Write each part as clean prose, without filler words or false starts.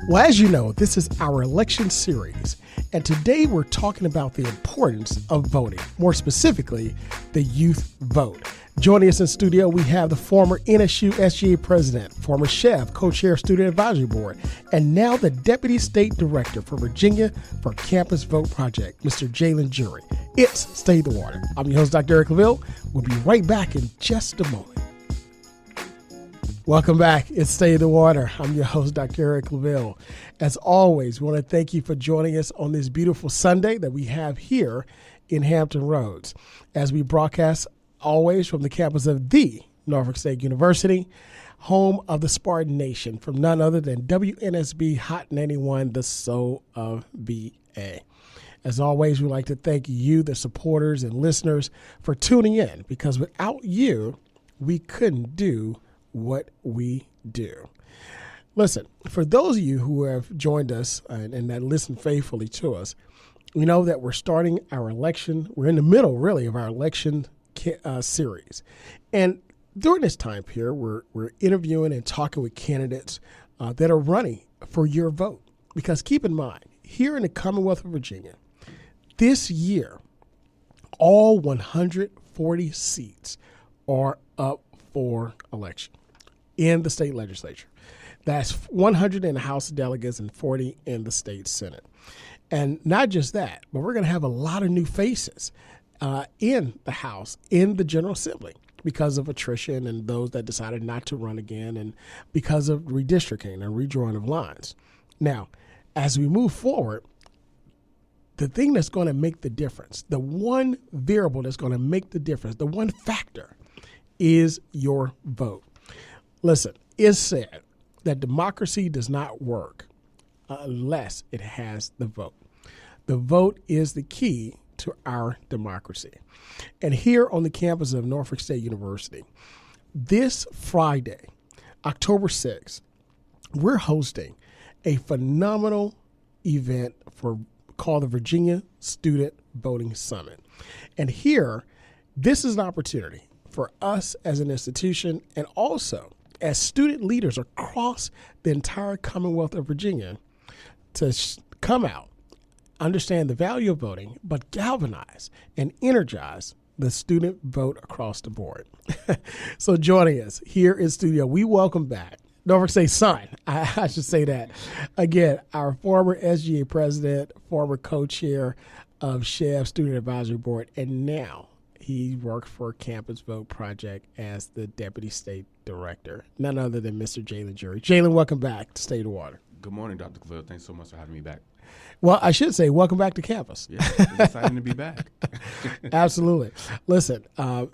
Well, as you know, this is our election series, and today we're talking about the importance of voting, more specifically, the youth vote. Joining us in studio, we have the former NSU SGA president, former chef, co-chair Student Advisory Board, and now the Deputy State Director for Virginia for Campus Vote Project, Mr. Jaylin Drewry. It's Stay the Water. I'm your host, Dr. Eric LaVille. We'll be right back in just a moment. Welcome back. It's Stay the Water. I'm your host, Dr. Eric LaVille. As always, we want to thank you for joining us on this beautiful Sunday that we have here in Hampton Roads as we broadcast always from the campus of the Norfolk State University, home of the Spartan Nation, from none other than WNSB Hot 91, the soul of BA. As always, we'd like to thank you, the supporters and listeners, for tuning in, because without you, we couldn't do what we do. Listen, for those of you who have joined us and that listen faithfully to us, we know that we're starting our election. We're in the middle, really, of our election series. And during this time period, we're interviewing and talking with candidates that are running for your vote. Because keep in mind, here in the Commonwealth of Virginia, this year, all 140 seats are up for election in the state legislature. That's 100 in the House of Delegates and 40 in the state Senate. And not just that, but we're going to have a lot of new faces in the House, in the General Assembly, because of attrition and those that decided not to run again, and because of redistricting and redrawing of lines. Now, as we move forward, the thing that's going to make the difference, the one variable that's going to make the difference, the one factor, is your vote. Listen, it's said that democracy does not work unless it has the vote. The vote is the key to our democracy. And here on the campus of Norfolk State University, this Friday, October 6th, we're hosting a phenomenal event called the Virginia Student Voting Summit. And here, this is an opportunity for us as an institution and also as student leaders across the entire Commonwealth of Virginia to come out, understand the value of voting, but galvanize and energize the student vote across the board. So joining us here in studio, we welcome back Norfolk State son, I should say that. Again, our former SGA president, former co-chair of Chef Student Advisory Board, and now he worked for Campus Vote Project as the Deputy State Director, none other than Mr. Jaylin Drewry. Jaylin, welcome back to Stay the Water. Good morning, Dr. Cleo. Thanks so much for having me back. Well, I should say welcome back to campus. Yeah, it's exciting to be back. Absolutely. Listen, I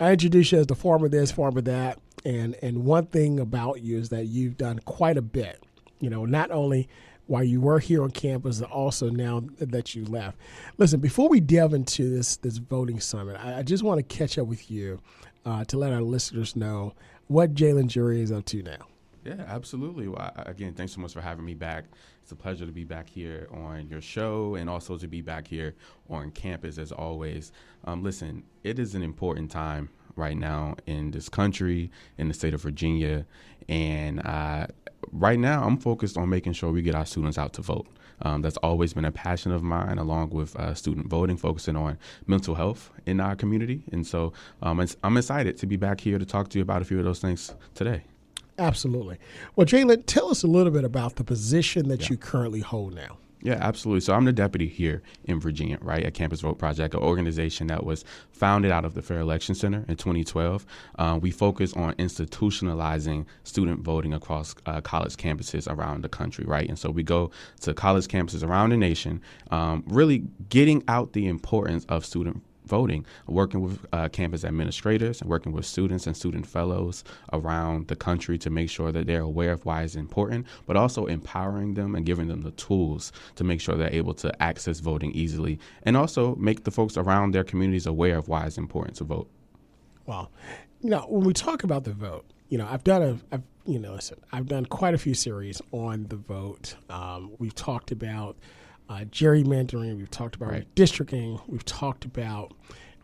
introduced you as the former this, former that, and one thing about you is that you've done quite a bit, not only while you were here on campus, but also now that you left. Listen, before we delve into this voting summit, I just want to catch up with you to let our listeners know what Jaylin Drewry is up to now. Yeah, absolutely. Well, again, thanks so much for having me back. It's a pleasure to be back here on your show and also to be back here on campus as always. Listen, it is an important time right now in this country, in the state of Virginia, and right now I'm focused on making sure we get our students out to vote. That's always been a passion of mine, along with student voting, focusing on mental health in our community. And so I'm excited to be back here to talk to you about a few of those things today. Absolutely. Well, Jaylin, tell us a little bit about the position that you currently hold now. Yeah, absolutely. So I'm the deputy here in Virginia, right, at Campus Vote Project, an organization that was founded out of the Fair Election Center in 2012. We focus on institutionalizing student voting across college campuses around the country, right? And so we go to college campuses around the nation, really getting out the importance of student voting, working with campus administrators and working with students and student fellows around the country to make sure that they're aware of why it's important, but also empowering them and giving them the tools to make sure they're able to access voting easily, and also make the folks around their communities aware of why it's important to vote. Wow. When we talk about the vote, I've done quite a few series on the vote. We've talked about gerrymandering, we've talked about redistricting, we've talked about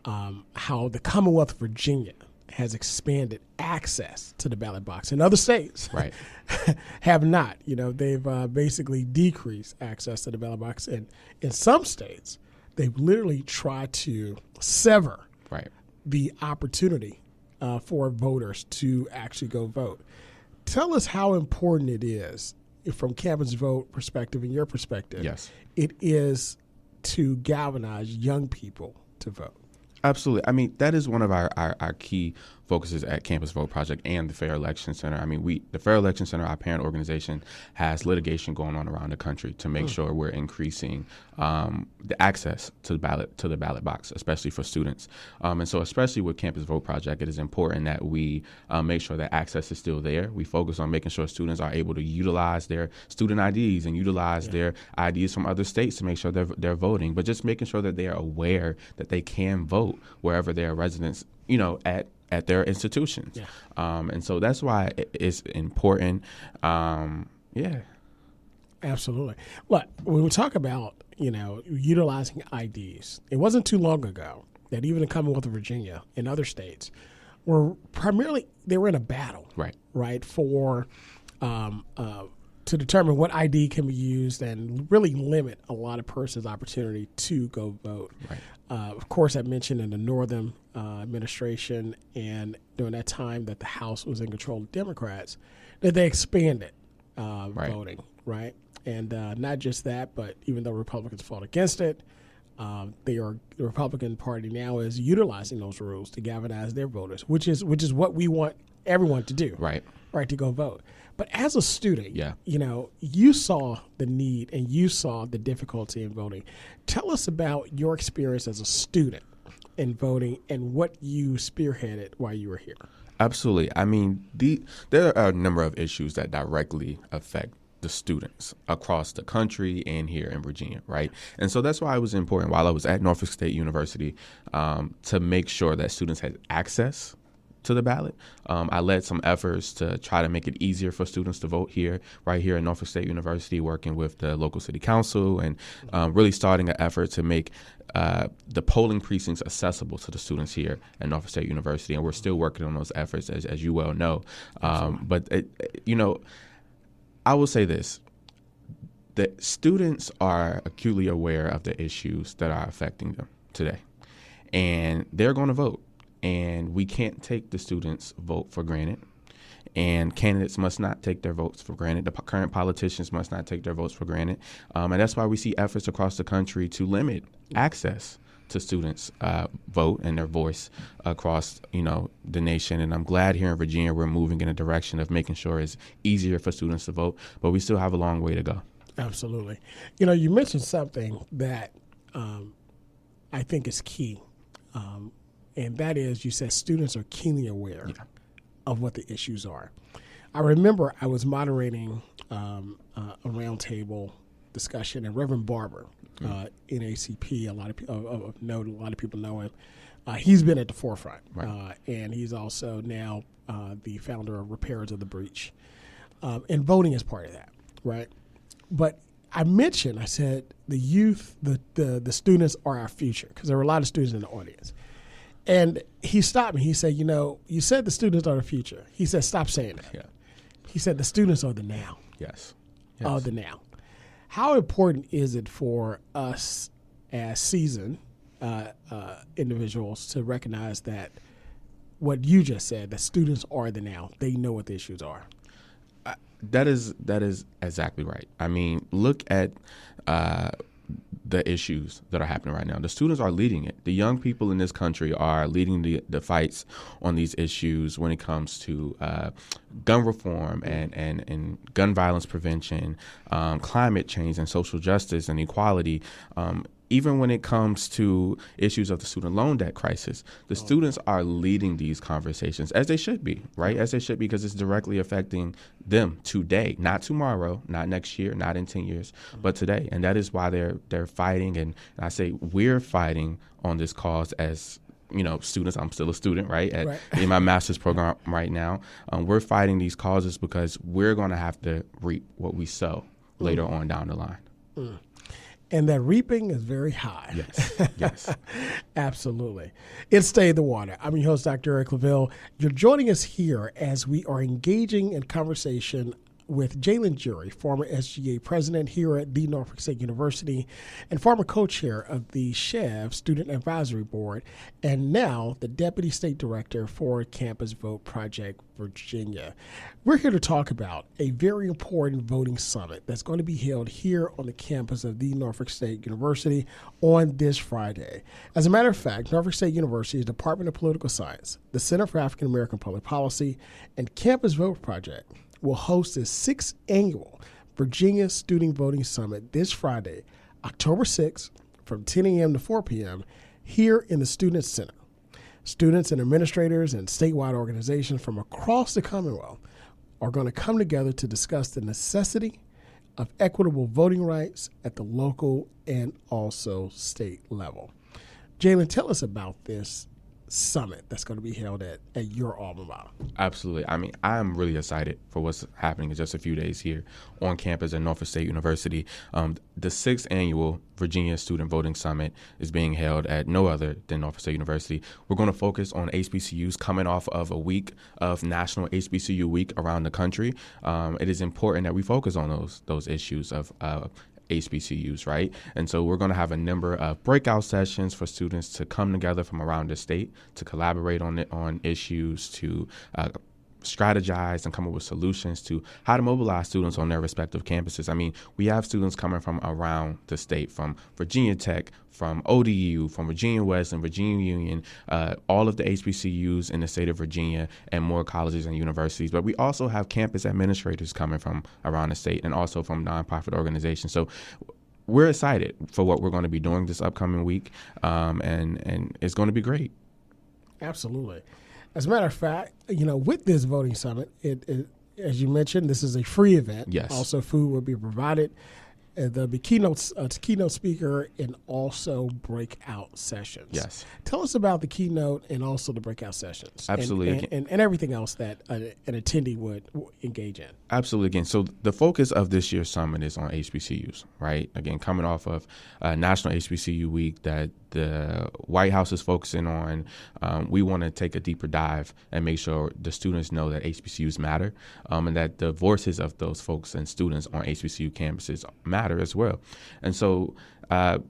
how the Commonwealth of Virginia has expanded access to the ballot box. In other states, Right. have not. They've basically decreased access to the ballot box. And in some states, they've literally tried to sever Right. the opportunity for voters to actually go vote. Tell us how important it is, from Campus Vote perspective and your perspective, Yes. it is to galvanize young people to vote. Absolutely. I mean, that is one of our key focuses at Campus Vote Project and the Fair Election Center. I mean, the Fair Election Center, our parent organization, has litigation going on around the country to make sure we're increasing the access to the ballot box, especially for students. And so, especially with Campus Vote Project, it is important that we make sure that access is still there. We focus on making sure students are able to utilize their student IDs and utilize their IDs from other states to make sure they're voting, but just making sure that they are aware that they can vote wherever their residents, at their institutions. Yeah. And so that's why it's important. Absolutely. Look, when we talk about, utilizing IDs, it wasn't too long ago that even the Commonwealth of Virginia and other states were they were in a battle, right, for to determine what ID can be used and really limit a lot of persons' opportunity to go vote. Right. Of course, I mentioned in the Northern administration and during that time that the House was in control of Democrats, that they expanded voting, right? And not just that, but even though Republicans fought against it, the Republican Party now is utilizing those rules to galvanize their voters, which is what we want everyone to do, right, to go vote. But as a student, you saw the need and you saw the difficulty in voting. Tell us about your experience as a student in voting and what you spearheaded while you were here. Absolutely. I mean, there are a number of issues that directly affect the students across the country and here in Virginia, right? And so that's why it was important while I was at Norfolk State University to make sure that students had access to the ballot. I led some efforts to try to make it easier for students to vote right here at Norfolk State University, working with the local city council and really starting an effort to make the polling precincts accessible to the students here at Norfolk State University. And we're still working on those efforts, as you well know. But, I will say this. The students are acutely aware of the issues that are affecting them today, and they're going to vote. And we can't take the students' vote for granted. And candidates must not take their votes for granted. The current politicians must not take their votes for granted. And that's why we see efforts across the country to limit access to students' vote and their voice across, the nation. And I'm glad here in Virginia we're moving in a direction of making sure it's easier for students to vote. But we still have a long way to go. Absolutely. You mentioned something that I think is key. And that is, you said students are keenly aware of what the issues are. I remember I was moderating a roundtable discussion, and Reverend Barber, NACP, a lot of people know him. He's been at the forefront, and he's also now the founder of Repairers of the Breach. And voting is part of that, right? But I said the youth, the students are our future, because there were a lot of students in the audience. And he stopped me. He said, you said the students are the future. He said, stop saying that. Yeah. He said, the students are the now. Yes. Are the now. How important is it for us as seasoned individuals to recognize that what you just said, that students are the now? They know what the issues are. That is exactly right. I mean, look at the issues that are happening right now. The students are leading it. The young people in this country are leading the fights on these issues when it comes to gun reform and gun violence prevention, climate change and social justice and equality. Even when it comes to issues of the student loan debt crisis, the students are leading these conversations, as they should be, right? As they should be, because it's directly affecting them today, not tomorrow, not next year, not in 10 years, but today. And that is why they're fighting. And I say we're fighting on this cause as students. I'm still a student, right? In my master's program right now. We're fighting these causes because we're going to have to reap what we sow later on down the line. And that reaping is very high. Yes, yes. Absolutely. It's Stay in the Water. I'm your host, Dr. Eric LaVille. You're joining us here as we are engaging in conversation with Jaylin Drewry, former SGA president here at the Norfolk State University and former co-chair of the SCHEV Student Advisory Board, and now the deputy state director for Campus Vote Project Virginia. We're here to talk about a very important voting summit that's going to be held here on the campus of the Norfolk State University on this Friday. As a matter of fact, Norfolk State University's Department of Political Science, the Center for African American Public Policy, and Campus Vote Project will host the 6th annual Virginia Student Voting Summit this Friday, October 6th, from 10 a.m. to 4 p.m. here in the Student Center. Students and administrators and statewide organizations from across the Commonwealth are going to come together to discuss the necessity of equitable voting rights at the local and also state level. Jaylin, tell us about this summit that's going to be held at your alma mater. Absolutely. I mean, I'm really excited for what's happening in just a few days here on campus at Norfolk State University. The 6th annual Virginia Student Voting Summit is being held at no other than Norfolk State University. We're going to focus on HBCUs coming off of a week of National HBCU Week around the country. It is important that we focus on those issues of HBCUs, right? And so we're going to have a number of breakout sessions for students to come together from around the state to collaborate on issues, to strategize and come up with solutions to how to mobilize students on their respective campuses. I mean, we have students coming from around the state, from Virginia Tech, from ODU, from Virginia West and Virginia Union, all of the HBCUs in the state of Virginia and more colleges and universities. But we also have campus administrators coming from around the state and also from nonprofit organizations. So we're excited for what we're going to be doing this upcoming week, and it's going to be great. Absolutely. As a matter of fact, with this voting summit, it as you mentioned, this is a free event. Yes. Also, food will be provided. There'll be keynote speaker and also breakout sessions. Yes. Tell us about the keynote and also the breakout sessions. Absolutely. And everything else that an attendee would engage in. Absolutely. Again, so the focus of this year's summit is on HBCUs, right? Again, coming off of National HBCU Week that the White House is focusing on, we want to take a deeper dive and make sure the students know that HBCUs matter, and that the voices of those folks and students on HBCU campuses matter as well. And so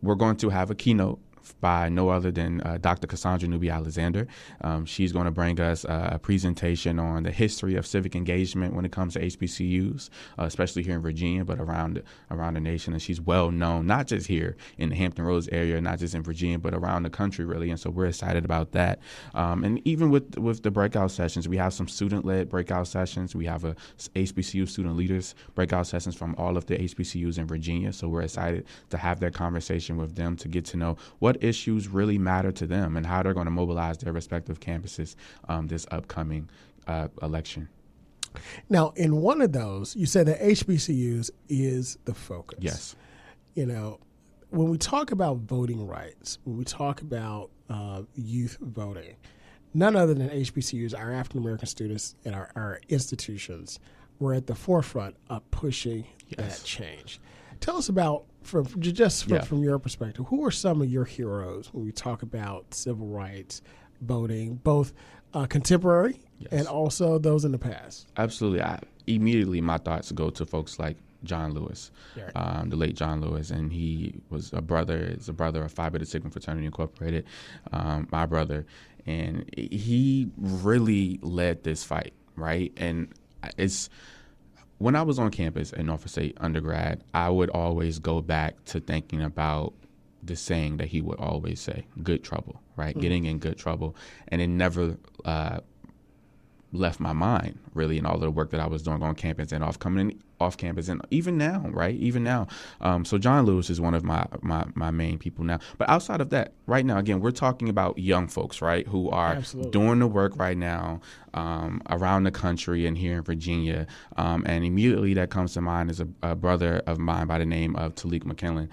we're going to have a keynote by no other than Dr. Cassandra Newby-Alexander. She's going to bring us a presentation on the history of civic engagement when it comes to HBCUs, especially here in Virginia, but around the nation. And she's well known, not just here in the Hampton Roads area, not just in Virginia, but around the country, really. And so we're excited about that. And even with the breakout sessions, we have some student-led breakout sessions. We have a HBCU student leaders breakout sessions from all of the HBCUs in Virginia. So we're excited to have that conversation with them to get to know what issues really matter to them and how they're going to mobilize their respective campuses this upcoming election. Now, in one of those, you said that HBCUs is the focus. Yes. When we talk about voting rights, when we talk about youth voting, none other than HBCUs, our African American students at our institutions, were at the forefront of pushing that change. Tell us about, from your perspective, who are some of your heroes when we talk about civil rights, voting, both contemporary and also those in the past? Absolutely. Immediately, my thoughts go to folks like John Lewis, the late John Lewis, and he was a brother of Phi Beta Sigma Fraternity Incorporated, my brother, and he really led this fight, right? And when I was on campus at Norfolk State undergrad, I would always go back to thinking about the saying that he would always say, good trouble, right? Mm-hmm. Getting in good trouble. And it never left my mind, really, in all of the work that I was doing on campus and off campus, and even now, right? Even now. So John Lewis is one of my main people now. But outside of that, right now, again, we're talking about young folks, right, who are doing the work right now around the country and here in Virginia. And immediately that comes to mind is a brother of mine by the name of Talik McKinley.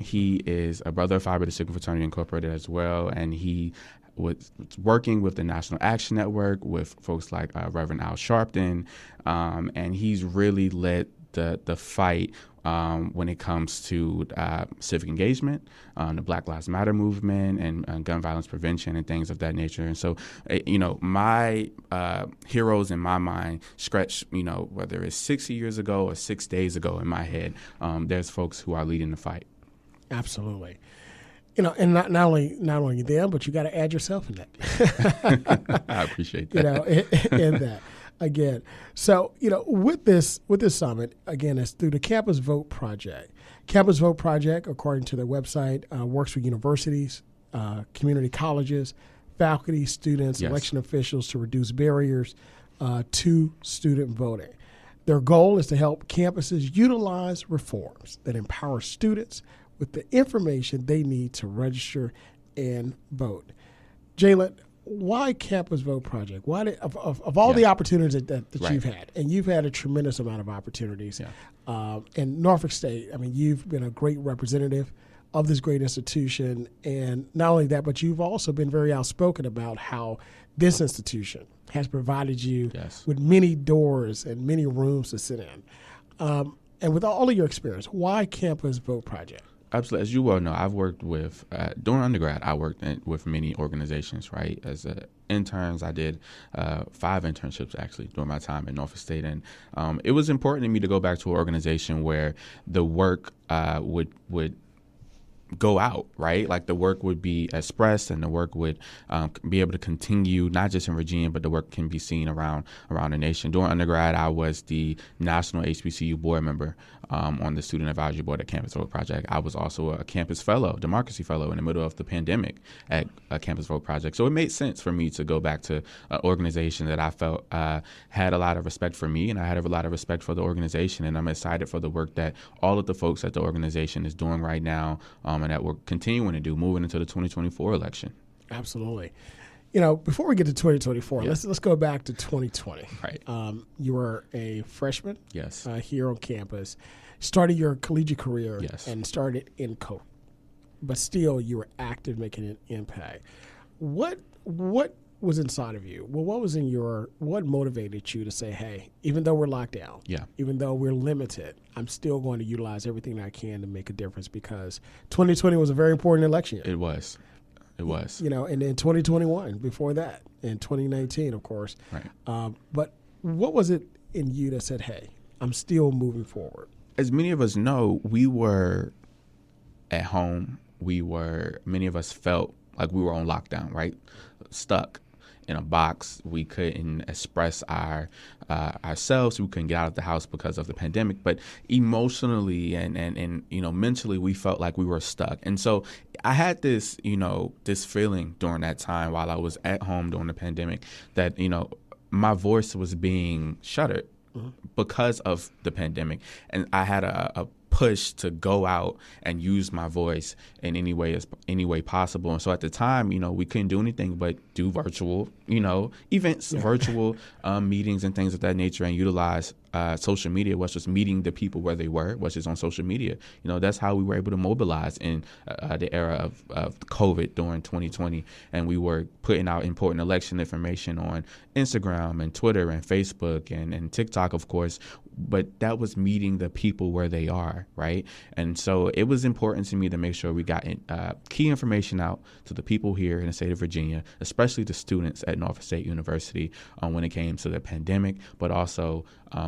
He is a brother of Phi Beta Sigma Fraternity Incorporated as well, and he was working with the National Action Network with folks like Reverend Al Sharpton, and he's really led the fight when it comes to civic engagement, the Black Lives Matter movement, and gun violence prevention and things of that nature. And so, my heroes in my mind stretch, whether it's 60 years ago or 6 days ago in my head, there's folks who are leading the fight. Absolutely. And not only them, but you got to add yourself in that. I appreciate that. In that. Again, so, with this summit, again, it's through the Campus Vote Project. Campus Vote Project, according to their website, works with universities, community colleges, faculty, students, Yes. election officials to reduce barriers to student voting. Their goal is to help campuses utilize reforms that empower students with the information they need to register and vote. Jaylin, why Campus Vote Project? Why of all the opportunities that Right. you've had, and you've had a tremendous amount of opportunities in Norfolk State. I mean, you've been a great representative of this great institution, and not only that, but you've also been very outspoken about how this institution has provided you Yes. with many doors and many rooms to sit in. And with all of your experience, why Campus Vote Project? Absolutely. As you well know, I've worked with, during undergrad, I worked with many organizations, right? As interns, I did 5 internships, actually, during my time at Norfolk State. And it was important to me to go back to an organization where the work would go out, right? Like the work would be expressed and the work would be able to continue, not just in Virginia, but the work can be seen around the nation. During undergrad, I was the national HBCU board member on the Student Advisory Board at Campus Vote Project. I was also a campus fellow, democracy fellow in the middle of the pandemic at Campus Vote Project. So it made sense for me to go back to an organization that I felt had a lot of respect for me, and I had a lot of respect for the organization. And I'm excited for the work that all of the folks at the organization is doing right now, and that we're continuing to do moving into the 2024 election. Absolutely. Before we get to 2024, let's go back to 2020. Right. You were a freshman. Yes. Here on campus, started your collegiate career. Yes. And started in COVID, but still you were active, making an impact. What was inside of you? Well, what motivated you to say, hey, even though we're locked down, even though we're limited, I'm still going to utilize everything I can to make a difference, because 2020 was a very important election year. It was. And then 2021 before that, and 2019, of course. Right. But what was it in you that said, hey, I'm still moving forward? As many of us know, we were at home. Many of us felt like we were on lockdown, right? Stuck in a box. We couldn't express ourselves. We couldn't get out of the house because of the pandemic. But emotionally and mentally, we felt like we were stuck. And so I had this feeling during that time while I was at home during the pandemic that, my voice was being shuttered because of the pandemic. And I had a push to go out and use my voice in any way possible. And so at the time, we couldn't do anything but do virtual, events, virtual meetings and things of that nature, and utilize social media, which was meeting the people where they were, which is on social media. That's how we were able to mobilize in the era of COVID during 2020. And we were putting out important election information on Instagram and Twitter and Facebook and TikTok, of course. But that was meeting the people where they are, right? And so it was important to me to make sure we got key information out to the people here in the state of Virginia, especially the students at Norfolk State University when it came to the pandemic, but also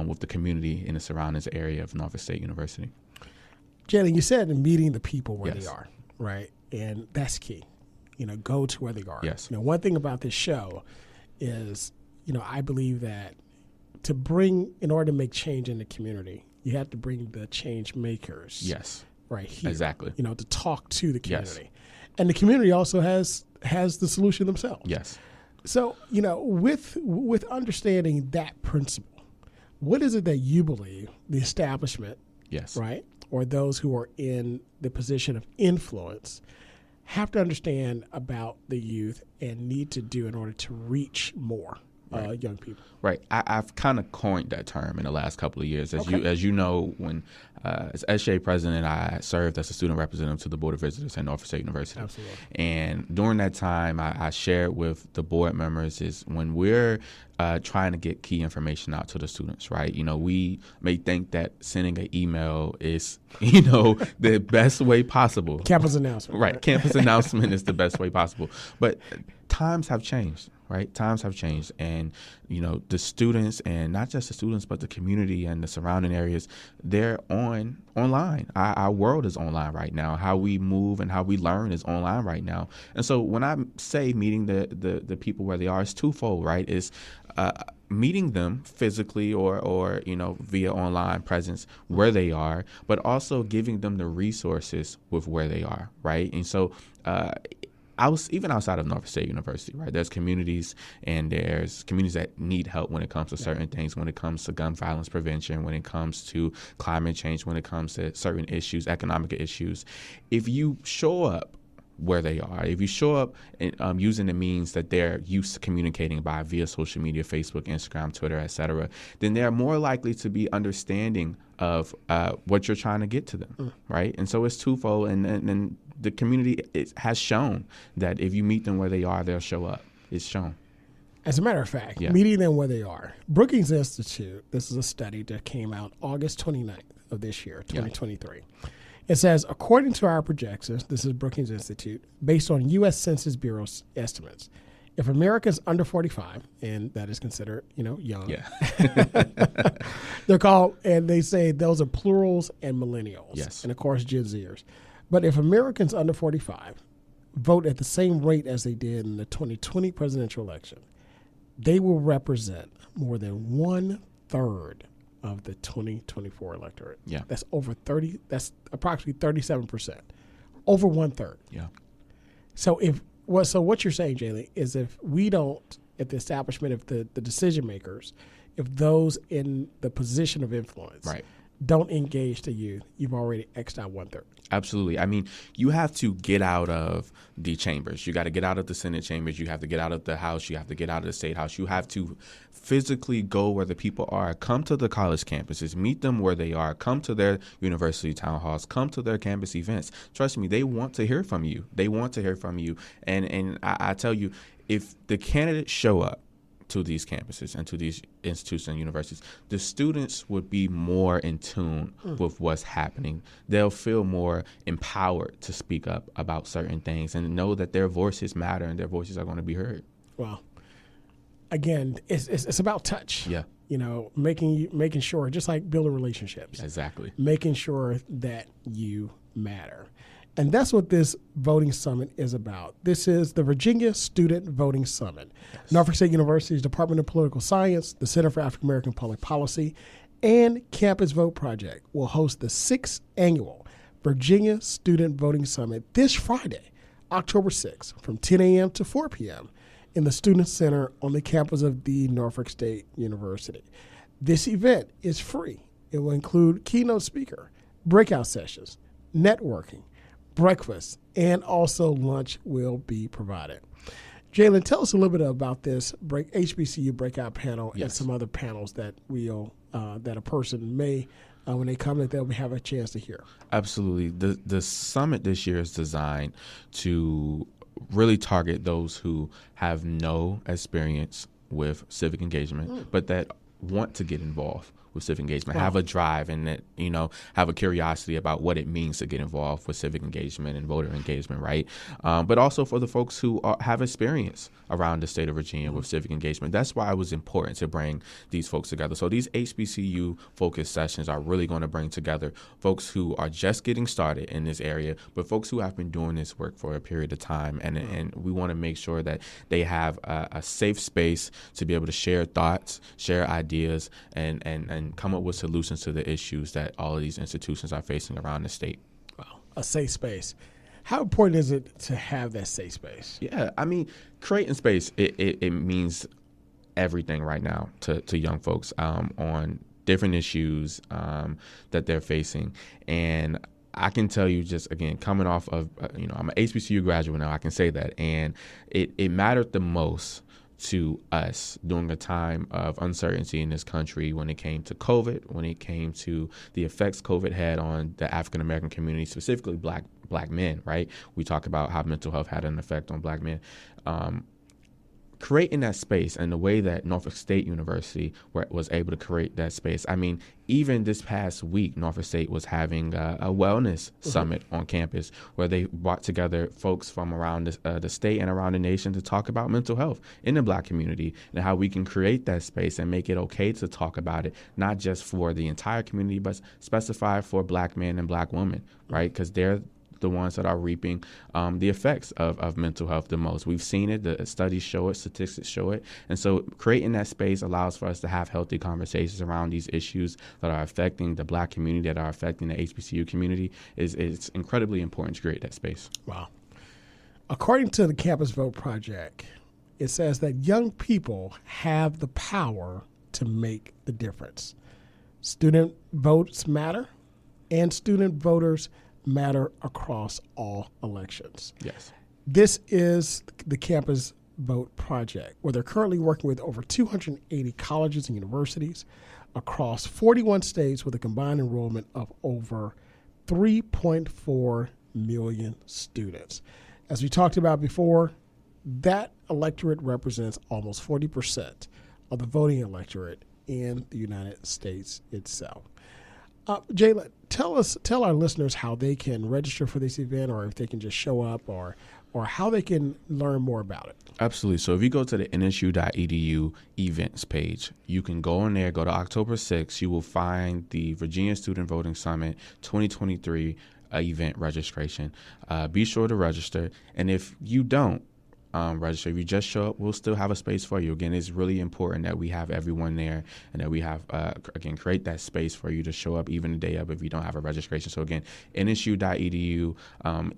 with the community in the surroundings area of Norfolk State University. Jaylin, you said meeting the people where Yes. they are, right? And that's key. Go to where they are. Yes. One thing about this show is, I believe that in order to make change in the community, you have to bring the change makers. Yes. Right here. Exactly. To talk to the Yes. community. And the community also has the solution themselves. Yes. So, with understanding that principle, what is it that you believe the establishment, Yes. right, or those who are in the position of influence have to understand about the youth and need to do in order to reach more? young people. Right. I've kind of coined that term in the last couple of years. As you know, when as SJ president, I served as a student representative to the Board of Visitors at Norfolk State University. Absolutely. And during that time, I shared with the board members is when we're trying to get key information out to the students, right? We may think that sending an email is, the best way possible. Campus announcement. Right. Campus announcement is the best way possible. But times have changed. Right. Times have changed. And, the students, and not just the students, but the community and the surrounding areas, they're online. Our world is online right now. How we move and how we learn is online right now. And so when I say meeting the people where they are, it's twofold, right? It's meeting them physically or via online presence where they are, but also giving them the resources with where they are. Right. And so even outside of Norfolk State University, right? There's communities that need help when it comes to certain things, when it comes to gun violence prevention, when it comes to climate change, when it comes to certain issues, economic issues. If you show up where they are, if you show up using the means that they're used to communicating by via social media, Facebook, Instagram, Twitter, et cetera, then they're more likely to be understanding of what you're trying to get to them, right? And so it's twofold, and the community has shown that if you meet them where they are, they'll show up. It's shown. As a matter of fact, meeting them where they are. Brookings Institute, this is a study that came out August 29th of this year, 2023. Yeah. It says, according to our projections, this is Brookings Institute, based on U.S. Census Bureau's estimates, if Americans under 45, and that is considered, young, they're called, and they say those are plurals and millennials, yes, and of course Gen Zers. But if Americans under 45 vote at the same rate as they did in the 2020 presidential election, they will represent more than 1/3 of the 2024 electorate. Yeah. That's that's approximately 37%. Over 1/3. Yeah. So what you're saying, Jaylin, is if we don't, at the establishment of the decision makers, if those in the position of influence don't engage the youth, you've already X'd out 1/3. Absolutely. I mean, you have to get out of the chambers. You got to get out of the Senate chambers. You have to get out of the House. You have to get out of the State House. You have to physically go where the people are. Come to the college campuses. Meet them where they are. Come to their university town halls. Come to their campus events. Trust me, they want to hear from you. They want to hear from you. And I tell you, if the candidates show up to these campuses and to these institutions and universities, the students would be more in tune with what's happening. They'll feel more empowered to speak up about certain things and know that their voices matter and their voices are going to be heard. Well, again, it's about touch. Yeah. Making sure, just like building relationships. Exactly. Making sure that you matter. And that's what this voting summit is about. This is the Virginia Student Voting Summit. Yes. Norfolk State University's Department of Political Science, the Center for African American Public Policy, and Campus Vote Project will host the 6th annual Virginia Student Voting Summit this Friday, October 6th, from 10 a.m. to 4 p.m. in the Student Center on the campus of the Norfolk State University. This event is free. It will include keynote speaker, breakout sessions, networking, breakfast, and also lunch will be provided. Jaylin, tell us a little bit about this HBCU breakout panel and some other panels that that a person may, when they come, that they'll have a chance to hear. Absolutely. The summit this year is designed to really target those who have no experience with civic engagement, but that want to get involved with civic engagement, have a drive, and that, have a curiosity about what it means to get involved with civic engagement and voter engagement, right? But also for the folks who have experience around the state of Virginia with civic engagement. That's why it was important to bring these folks together. So these HBCU focused sessions are really going to bring together folks who are just getting started in this area, but folks who have been doing this work for a period of time. And we want to make sure that they have a safe space to be able to share thoughts, share ideas, and come up with solutions to the issues that all of these institutions are facing around the state. Wow, a safe space. How important is it to have that safe space? Yeah, I mean, creating space, it means everything right now to young folks on different issues that they're facing. And I can tell you, just again, coming off of, I'm an HBCU graduate now, I can say that. And it mattered the most to us during a time of uncertainty in this country when it came to COVID, when it came to the effects COVID had on the African American community, specifically black men, right? We talk about how mental health had an effect on black men. Creating that space and the way that Norfolk State University was able to create that space. I mean, even this past week, Norfolk State was having a wellness summit on campus where they brought together folks from around the state and around the nation to talk about mental health in the black community and how we can create that space and make it okay to talk about it, not just for the entire community, but specified for black men and black women, right? Because they're the ones that are reaping the effects of mental health the most. We've seen it, the studies show it, statistics show it. And so creating that space allows for us to have healthy conversations around these issues that are affecting the black community, that are affecting the HBCU community. It's incredibly important to create that space. Wow. According to the Campus Vote Project, it says that young people have the power to make the difference. Student votes matter, and student voters matter across all elections. Yes. This is the Campus Vote Project, where they're currently working with over 280 colleges and universities across 41 states with a combined enrollment of over 3.4 million students. As we talked about before, that electorate represents almost 40% of the voting electorate in the United States itself. Jaylin, tell our listeners how they can register for this event, or if they can just show up, or how they can learn more about it. Absolutely. So if you go to the nsu.edu events page, you can go in there, go to October 6th. You will find the Virginia Student Voting Summit 2023 event registration. Be sure to register. And if you don't register, if you just show up, we'll still have a space for you. Again, it's really important that we have everyone there and that we have, again, create that space for you to show up even the day of if you don't have a registration. So again, nsu.edu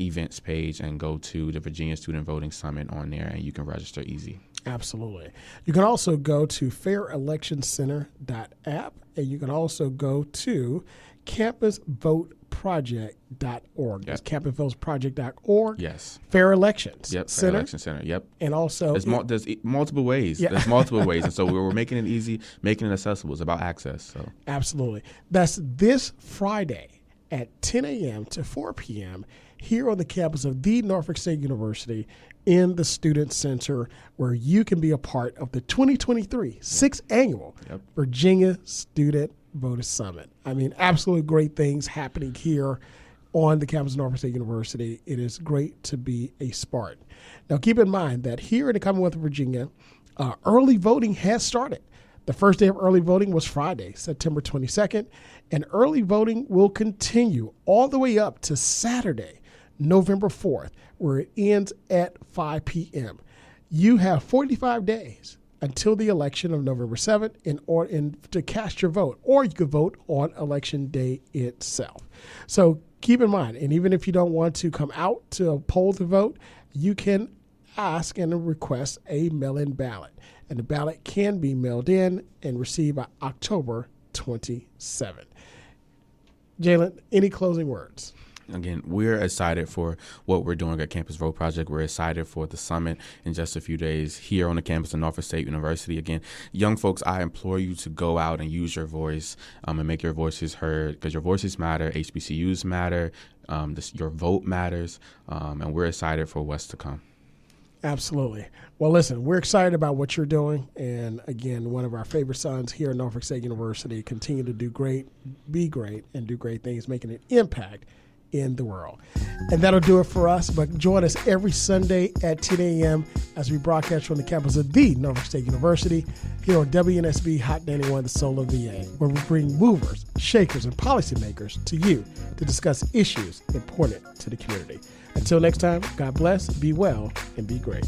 events page, and go to the Virginia Student Voting Summit on there, and you can register easy. Absolutely. You can also go to fairelectioncenter.app, and you can also go to campusvoteproject.org. That's campusvoteproject.org. Yes. Fair Elections Yep. Center. Fair Election Center. Yep. And also there's multiple ways. Yeah. There's multiple ways, and so we're making it easy, making it accessible. It's about access. So absolutely. That's this Friday at 10 a.m. to 4 p.m. here on the campus of the Norfolk State University in the Student Center, where you can be a part of the 2023 6th Annual Virginia Student Voter Summit. I mean, absolutely great things happening here on the campus of Norfolk State University. It is great to be a Spartan. Now, keep in mind that here in the Commonwealth of Virginia, early voting has started. The first day of early voting was Friday, September 22nd, and early voting will continue all the way up to Saturday, November 4th, where it ends at 5 p.m. You have 45 days until the election of November 7th in to cast your vote, or you could vote on election day itself. So keep in mind, and even if you don't want to come out to a poll to vote, you can ask and request a mail-in ballot. And the ballot can be mailed in and received by October 27th. Jaylin, any closing words? Again, we're excited for what we're doing at Campus Vote Project. We're excited for the summit in just a few days here on the campus of Norfolk State University. Again, young folks, I implore you to go out and use your voice and make your voices heard, because your voices matter. HBCUs matter. Your vote matters. And we're excited for what's to come. Absolutely. Well, listen, we're excited about what you're doing. And again, one of our favorite sons here at Norfolk State University, continue to do great, be great, and do great things, making an impact in the world. And that'll do it for us. But join us every Sunday at 10 a.m. as we broadcast from the campus of the Norfolk State University here on WNSB Hot 91, the Soul of VA, where we bring movers, shakers, and policymakers to you to discuss issues important to the community. Until next time, God bless, be well, and be great.